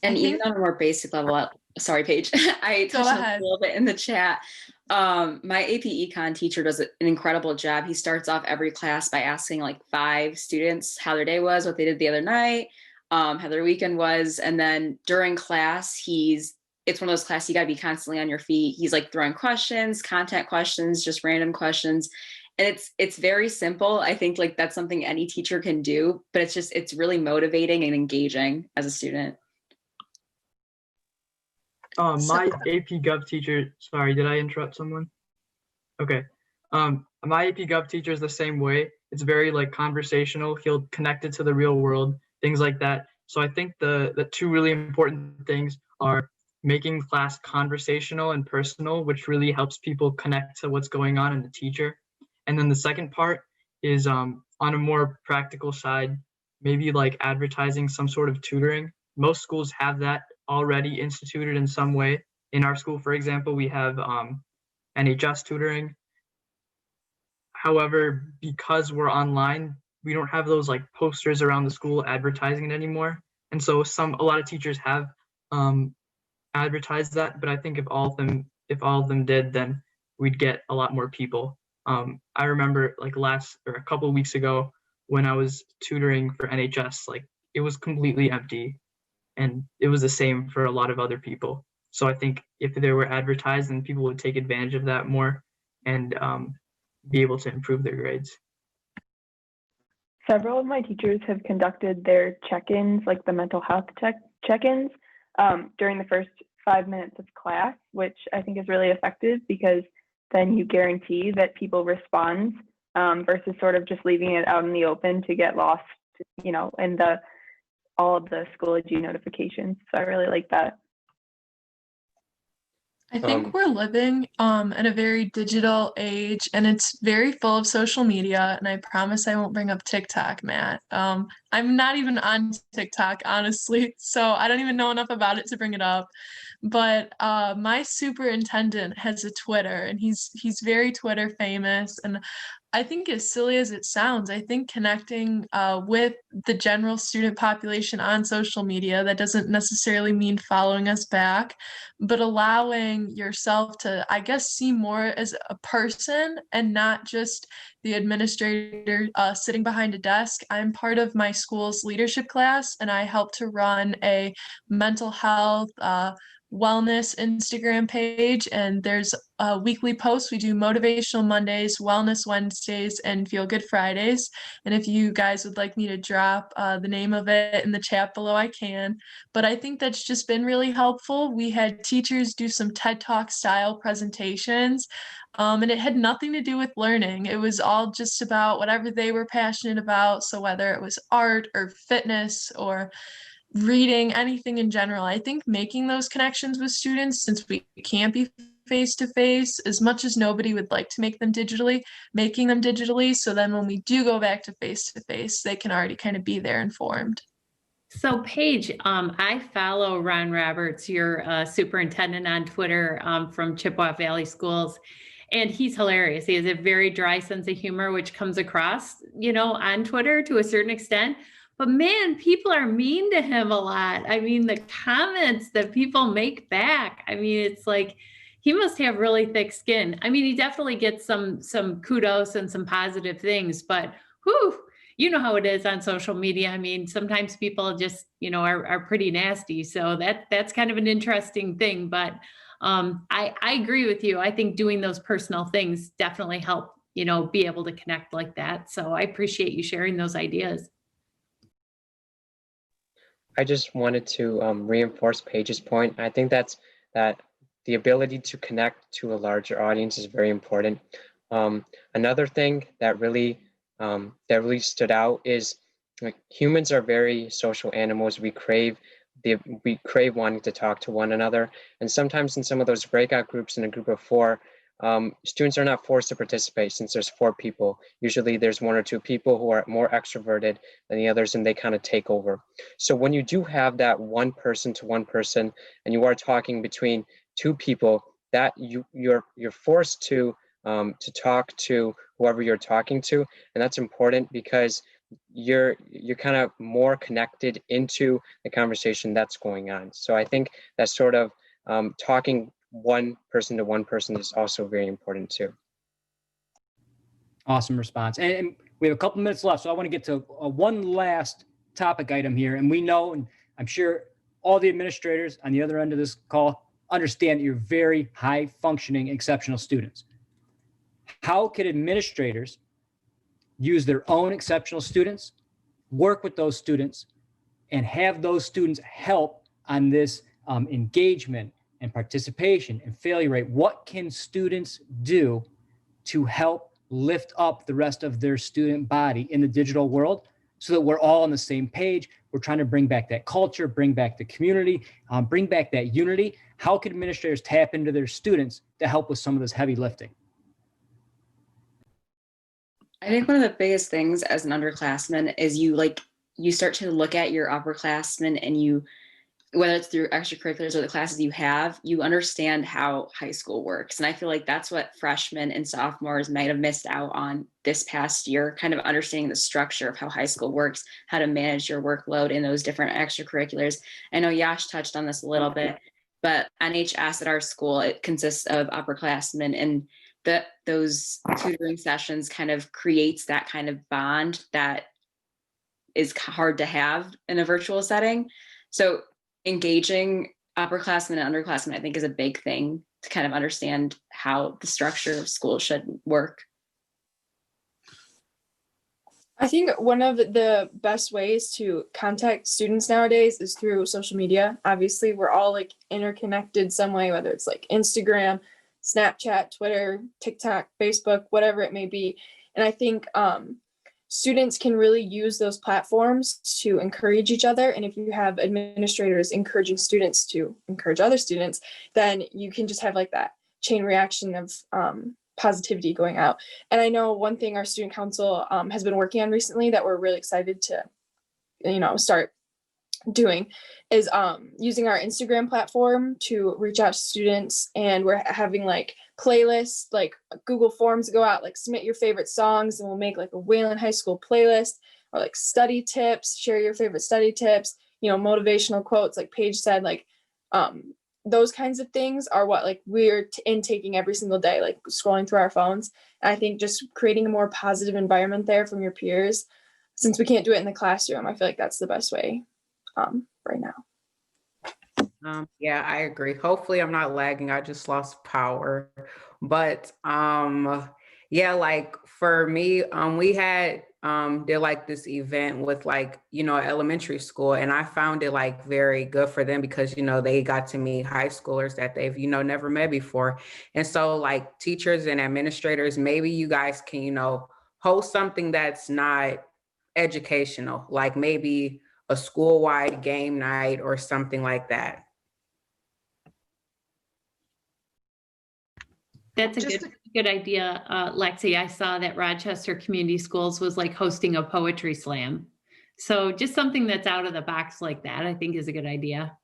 And even on a more basic level, sorry, Paige, I touched on a little bit in the chat. My AP Econ teacher does an incredible job. He starts off every class by asking like 5 students how their day was, what they did the other night, how their weekend was. And then during class, it's one of those classes you got to be constantly on your feet. He's like throwing questions, content questions, just random questions. And it's very simple. I think like that's something any teacher can do, but it's really motivating and engaging as a student. So- My AP Gov teacher, sorry, did I interrupt someone? Okay. My AP Gov teacher is the same way. It's very like conversational. He'll connect it to the real world, things like that. So I think the two really important things are making class conversational and personal, which really helps people connect to what's going on in the teacher. And then the second part is on a more practical side, maybe like advertising some sort of tutoring. Most schools have that already instituted in some way. In our school, for example, we have NHS tutoring. However, because we're online, we don't have those like posters around the school advertising it anymore. And so a lot of teachers have advertised that, but I think if all of them did, then we'd get a lot more people. I remember like a couple of weeks ago when I was tutoring for NHS, like it was completely empty, and it was the same for a lot of other people. So I think if they were advertised, then people would take advantage of that more and be able to improve their grades. Several of my teachers have conducted their check-ins, like the mental health check-ins, during the first 5 minutes of class, which I think is really effective because then you guarantee that people respond versus sort of just leaving it out in the open to get lost, in all of the Schoology notifications. So I really like that. I think we're living in a very digital age, and it's very full of social media. And I promise I won't bring up TikTok, Matt. I'm not even on TikTok, honestly, so I don't even know enough about it to bring it up. But my superintendent has a Twitter, and he's very Twitter famous. And I think, as silly as it sounds, I think connecting with the general student population on social media, that doesn't necessarily mean following us back, but allowing yourself to, I guess, see more as a person and not just the administrator sitting behind a desk. I'm part of my school's leadership class, and I help to run a mental health wellness Instagram page, and there's weekly posts. We do motivational Mondays, wellness Wednesdays, and feel good Fridays. And if you guys would like me to drop the name of it in the chat below, I can. But I think that's just been really helpful. We had teachers do some TED Talk style presentations, and it had nothing to do with learning. It was all just about whatever they were passionate about. So whether it was art or fitness or reading, anything in general, I think making those connections with students, since we can't be face to face, as much as nobody would like to make them digitally, making them digitally, so then when we do go back to face, they can already kind of be there informed. So Paige, I follow Ron Roberts, your superintendent on Twitter from Chippewa Valley Schools, and he's hilarious. He has a very dry sense of humor, which comes across, on Twitter to a certain extent. But man, people are mean to him a lot. I mean, the comments that people make back, I mean, it's like he must have really thick skin. I mean, he definitely gets some kudos and some positive things, but whew, you know how it is on social media. I mean, sometimes people just, are pretty nasty. So that's kind of an interesting thing. But I agree with you. I think doing those personal things definitely help, be able to connect like that. So I appreciate you sharing those ideas. I just wanted to reinforce Paige's point. I think that the ability to connect to a larger audience is very important. Another thing that really stood out is, like, humans are very social animals. We crave wanting to talk to one another, and sometimes in some of those breakout groups in a group of 4, students are not forced to participate since there's 4 people. Usually there's 1 or 2 people who are more extroverted than the others, and they kind of take over. So when you do have that one person to one person, and you are talking between 2 people, that you're forced to talk to whoever you're talking to, and that's important because you're kind of more connected into the conversation that's going on. So I think that sort of talking one person to one person is also very important too. Awesome response. And we have a couple minutes left, so I want to get to one last topic item here. And we know, and I'm sure all the administrators on the other end of this call understand that you're very high functioning, exceptional students. How can administrators use their own exceptional students, work with those students, and have those students help on this engagement and participation and failure rate. What can students do to help lift up the rest of their student body in the digital world so that we're all on the same page? We're trying to bring back that culture, bring back the community, bring back that unity. How can administrators tap into their students to help with some of this heavy lifting? I think one of the biggest things as an underclassman is you start to look at your upperclassmen and you, whether it's through extracurriculars or the classes you have, you understand how high school works. And I feel like that's what freshmen and sophomores might have missed out on this past year, kind of understanding the structure of how high school works, how to manage your workload in those different extracurriculars. I know Yash touched on this a little bit, but NHS at our school, it consists of upperclassmen, and those tutoring sessions kind of creates that kind of bond that is hard to have in a virtual setting. So engaging upperclassmen and underclassmen, I think, is a big thing to kind of understand how the structure of school should work. I think one of the best ways to contact students nowadays is through social media. Obviously, we're all like interconnected some way, whether it's like Instagram, Snapchat, Twitter, TikTok, Facebook, whatever it may be. And I think students can really use those platforms to encourage each other. And if you have administrators encouraging students to encourage other students, then you can just have like that chain reaction of positivity going out. And I know one thing our student council has been working on recently that we're really excited to, start doing is using our Instagram platform to reach out to students. And we're having like playlists, like Google Forms go out, like submit your favorite songs, and we'll make like a Wayland High School playlist, or like study tips, share your favorite study tips, motivational quotes, like Paige said, like those kinds of things are what like we're intaking every single day, like scrolling through our phones. And I think just creating a more positive environment there from your peers, since we can't do it in the classroom, I feel like that's the best way right now. Yeah, I agree. Hopefully I'm not lagging. I just lost power. But yeah, like for me, we had did like this event with like, elementary school, and I found it like very good for them because, they got to meet high schoolers that they've, never met before. And so like teachers and administrators, maybe you guys can, host something that's not educational, like maybe a school-wide game night or something like that. That's a good idea, Lexi. I saw that Rochester Community Schools was like hosting a poetry slam. So just something that's out of the box like that, I think, is a good idea.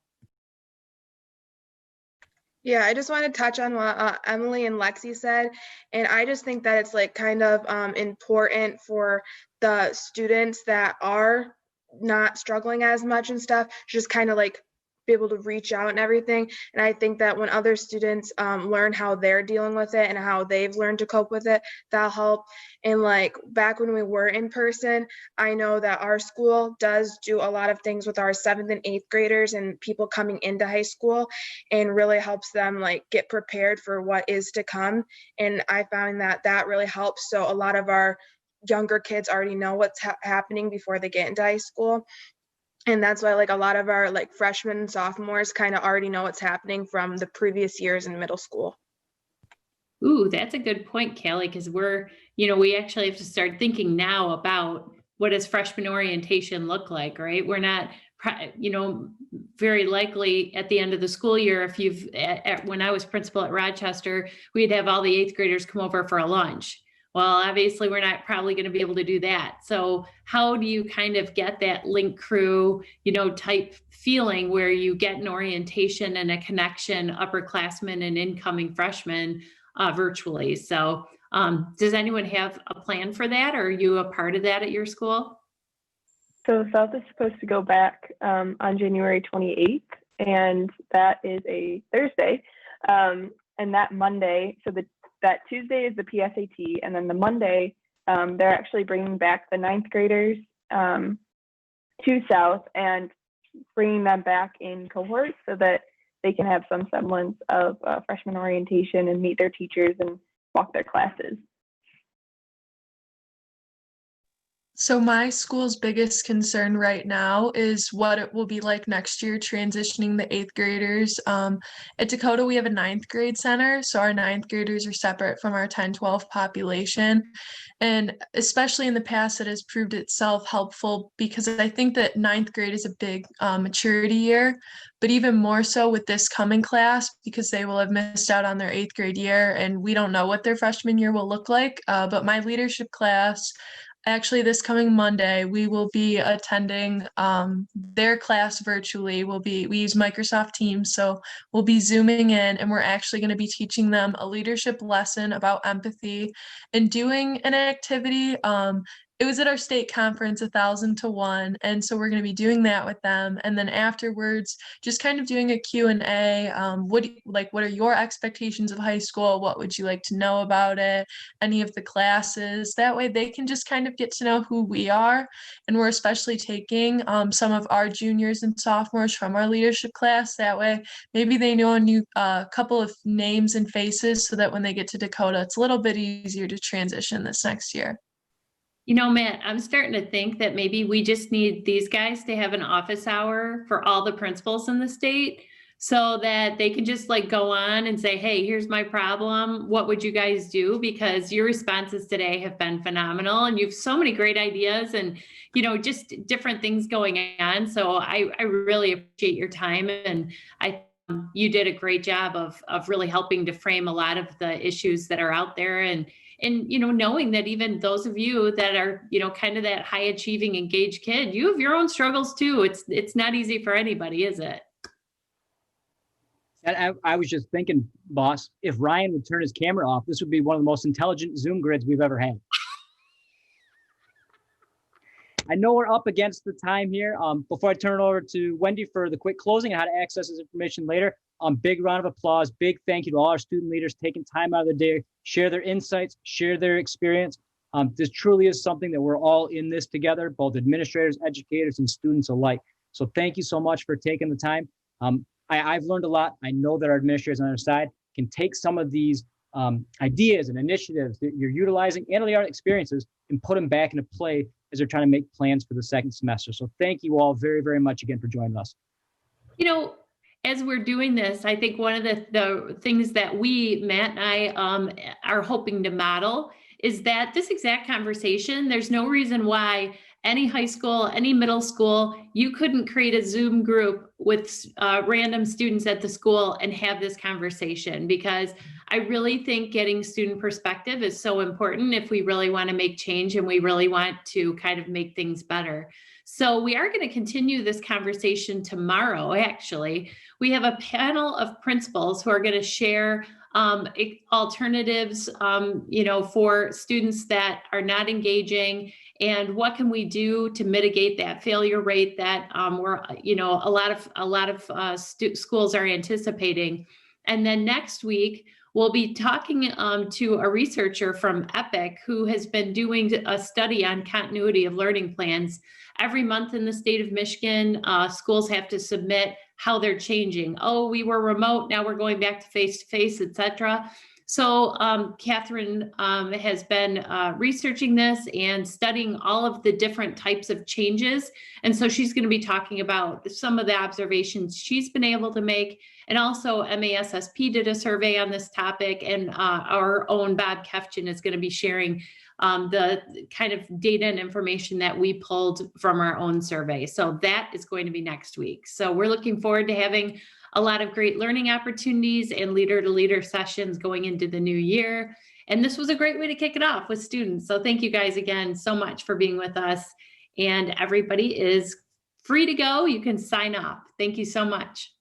Yeah, I just want to touch on what Emily and Lexi said. And I just think that it's like kind of important for the students that are not struggling as much and stuff, just kind of like be able to reach out and everything. And I think that when other students learn how they're dealing with it and how they've learned to cope with it, that'll help. And like back when we were in person, I know that our school does do a lot of things with our 7th and 8th graders and people coming into high school, and really helps them like get prepared for what is to come. And I found that that really helps. So a lot of our younger kids already know what's happening before they get into high school. And that's why like a lot of our like freshmen and sophomores kind of already know what's happening from the previous years in middle school. Ooh, that's a good point, Callie, because we actually have to start thinking now about what does freshman orientation look like, right? We're not, very likely at the end of the school year, if when I was principal at Rochester, we'd have all the 8th graders come over for a lunch. Well, obviously, we're not probably going to be able to do that. So how do you kind of get that link crew, type feeling where you get an orientation and a connection, upperclassmen and incoming freshmen virtually? So does anyone have a plan for that? Or are you a part of that at your school? So South is supposed to go back on January 28th, and that is a Thursday. And that Monday, that Tuesday is the PSAT, and then the Monday, they're actually bringing back the 9th graders to South and bringing them back in cohorts so that they can have some semblance of freshman orientation and meet their teachers and walk their classes. So my school's biggest concern right now is what it will be like next year transitioning the 8th graders. At Dakota, we have a 9th grade center, so our 9th graders are separate from our 10-12 population. And especially in the past, it has proved itself helpful because I think that 9th grade is a big maturity year, but even more so with this coming class because they will have missed out on their 8th grade year and we don't know what their freshman year will look like. But my leadership class, actually, this coming Monday, we will be attending their class virtually. We use Microsoft Teams, so we'll be Zooming in and we're actually going to be teaching them a leadership lesson about empathy and doing an activity. It was at our state conference, 1,000 to 1, and so we're going to be doing that with them. And then afterwards, just kind of doing a Q&A. What are your expectations of high school? What would you like to know about it? Any of the classes? That way they can just kind of get to know who we are. And we're especially taking some of our juniors and sophomores from our leadership class. That way maybe they know a couple of names and faces so that when they get to Dakota, it's a little bit easier to transition this next year. You know, Matt, I'm starting to think that maybe we just need these guys to have an office hour for all the principals in the state so that they can just like go on and say, hey, here's my problem. What would you guys do? Because your responses today have been phenomenal and you have so many great ideas and, you know, just different things going on. So I really appreciate your time. And you did a great job of really helping to frame a lot of the issues that are out there and you know, knowing that even those of you that are, you know, kind of that high achieving, engaged kid, you have your own struggles too. It's not easy for anybody, is it? And I was just thinking, boss, if Ryan would turn his camera off, this would be one of the most intelligent Zoom grids we've ever had. I know we're up against the time here. Before I turn it over to Wendy for the quick closing and how to access this information later, big round of applause, big thank you to all our student leaders taking time out of their day, share their insights, share their experience. This truly is something that we're all in this together, both administrators, educators, and students alike. So thank you so much for taking the time. I've learned a lot. I know that our administrators on our side can take some of these ideas and initiatives that you're utilizing and the art experiences and put them back into play as they're trying to make plans for the second semester. So thank you all very, very much again for joining us. You know, as we're doing this, I think one of the things that Matt and I are hoping to model is that this exact conversation, there's no reason why any high school, any middle school, you couldn't create a Zoom group with random students at the school and have this conversation, because I really think getting student perspective is so important if we really want to make change and we really want to kind of make things better. So we are going to continue this conversation tomorrow. Actually, we have a panel of principals who are going to share alternatives, you know, for students that are not engaging, and what can we do to mitigate that failure rate that you know, a lot of schools are anticipating. And then next week we'll be talking to a researcher from EPIC who has been doing a study on continuity of learning plans. Every month in the state of Michigan, schools have to submit how they're changing. Oh, we were remote, now we're going back to face-to-face, et cetera. So Catherine has been researching this and studying all of the different types of changes. And so she's going to be talking about some of the observations she's been able to make. And also MASSP did a survey on this topic, and our own Bob Kefchin is going to be sharing the kind of data and information that we pulled from our own survey. So that is going to be next week. So we're looking forward to having a lot of great learning opportunities and leader-to-leader sessions going into the new year. And this was a great way to kick it off with students. So thank you guys again so much for being with us. And everybody is free to go. You can sign off. Thank you so much.